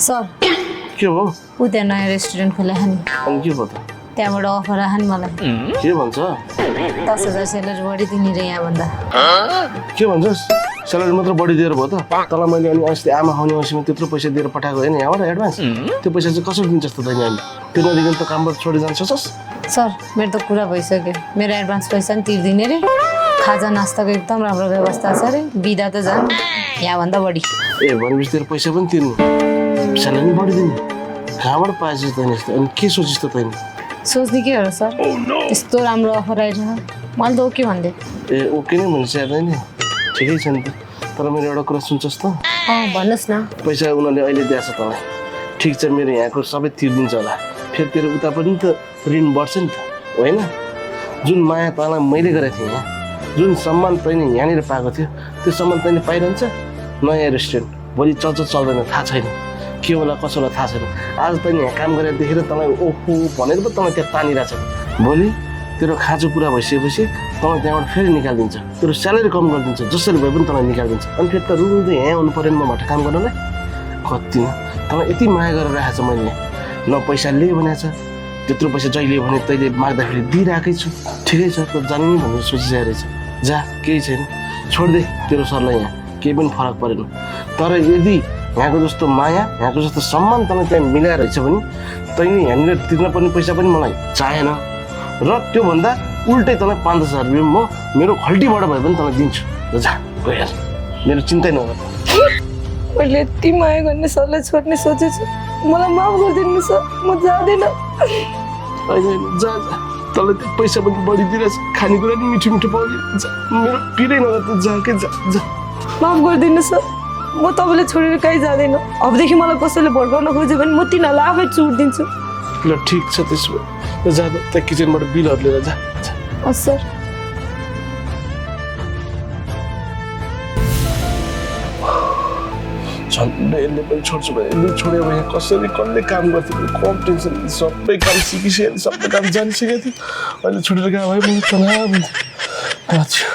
sir के हो ऊ त्यहाँ नयाँ रेस्टुरेन्ट खोले हानि अनि के भयो त त्यहाँबाट अफर आयो नि मलाई के भन्छ 10,000 स्यालेरी बढी दिने रे यहाँभन्दा के भन्छस् स्यालेरी मात्र बढी दिएर भयो त तँलाई मैले अनि अस्ति आमा आउने औँसीमा त्यत्रो पैसा दिएर पठाएको होइन यहाँबाट एडभान्स त्यो पैसा चाहिँ कसरी दिन्छस् त तैँले अहिले त्यो नदिकन त कामबाट छोडी जान्छस् सर मेरो त कुरा भइसक्यो मेरो एडभान्स पैसा नि तिर्दिने रे खाजा नास्ताको एकदम राम्रो व्यवस्था छ रे बिदा त झन् यहाँभन्दा बढी ए भनेपछि तेरो पैसा पनि तिर्नु स्यालेरी बढी दिने कहाँबाट पाएछ तैँले यस्तो अनि के सोचिस् त तैँले सोच्ने के हो सर यस्तो राम्रो अफर आइरह मैले त ओके भन्दै ए ओके नै भन्छ यादैन ठिकै छ नि त तर मेरो एउटा कुरा सुन्छस् त भन्नुहोस् न पैसा उनीहरूले अहिले दिएछ तँलाई ठिक छ मेरो यहाँको सबै तिर्दिन्छ होला फेरि तेरो उता पनि त ऋण बढ्छ नि त होइन जुन माया तँलाई मैले गरेको थिएँ यहाँ जुन सम्मान तैँले यहाँनिर पाएको थियो त्यो सम्मान तैँले पाइरहन्छ नयाँ रेस्टुरेन्ट भोलि चल्छ चल्दैन थाहा छैन के होला कसो होला थाहा छैन आज तैँले यहाँ काम गरेर देखेर तँलाई ओहो भनेको त तँलाई त्यहाँ तानिरहेछ भोलि तेरो खाँचो पुरा भइसकेपछि तँलाई त्यहाँबाट फेरि निकालिदिन्छ तेरो स्यालेरी कम गरिदिन्छ जसरी भए पनि तँलाई निकालिदिन्छ अनि फेरि त रुँदै यहाँ आउनु पऱ्यो नि मबाट काम गर्नलाई कति न तँलाई यति माया गरेर राखेको छ मैले न पैसा लिए भनेको छ त्यत्रो पैसा जहिले भने तैँले माग्दाखेरि दिइरहेकै छु ठिकै छ त जाने नि भनेर सोचिरहेको रहेछ जा केही छैन छोडिदे तेरो सरलाई यहाँ केही पनि फरक परेन तर यदि यहाँको जस्तो माया यहाँको जस्तो सम्मान तँलाई त्यहाँ मिलाएर रहेछ भने तैँले यहाँनिर तिर्न पर्ने पैसा पनि मलाई चाहेन र त्योभन्दा उल्टै तँलाई 5,000 रुपियाँ म मेरो खल्टीबाट भए पनि तँलाई दिन्छु जा गइहाल मेरो चिन्तै नगर मैले यति माया गर्ने सरलाई छोड्ने सोचेछु मलाई माफ गरिदिनु सर म जाँदैन होइन जा जा तँलाई त्यो पैसा पनि बढी दिइरहेछ खानेकुरा नि मिठो मिठो पाउने जा मेरो पिरै नगर त जा के जा जा माफ गरिदिनु सर म तपाईँलाई छोडेर कहीँ जाँदैन अबदेखि मलाई कसैले भड्काउन खोज्यो भने म तिनीहरूलाई आफै छुट दिन्छु ल ठिक छ त्यसो भए जा त्यहाँ किचनबाट बिलहरू लिएर जा हस् सर झन्डै यसले पनि छोड्छु भने यसले छोड्यो भने कसरी कसले काम गर्थ्यो कम टेन्सन सबै काम सिकिसकेको थिएँ सबै काम जानिसकेको थिएँ अहिले छोडेर गएको भए मैले तनाव हुन्थ्यो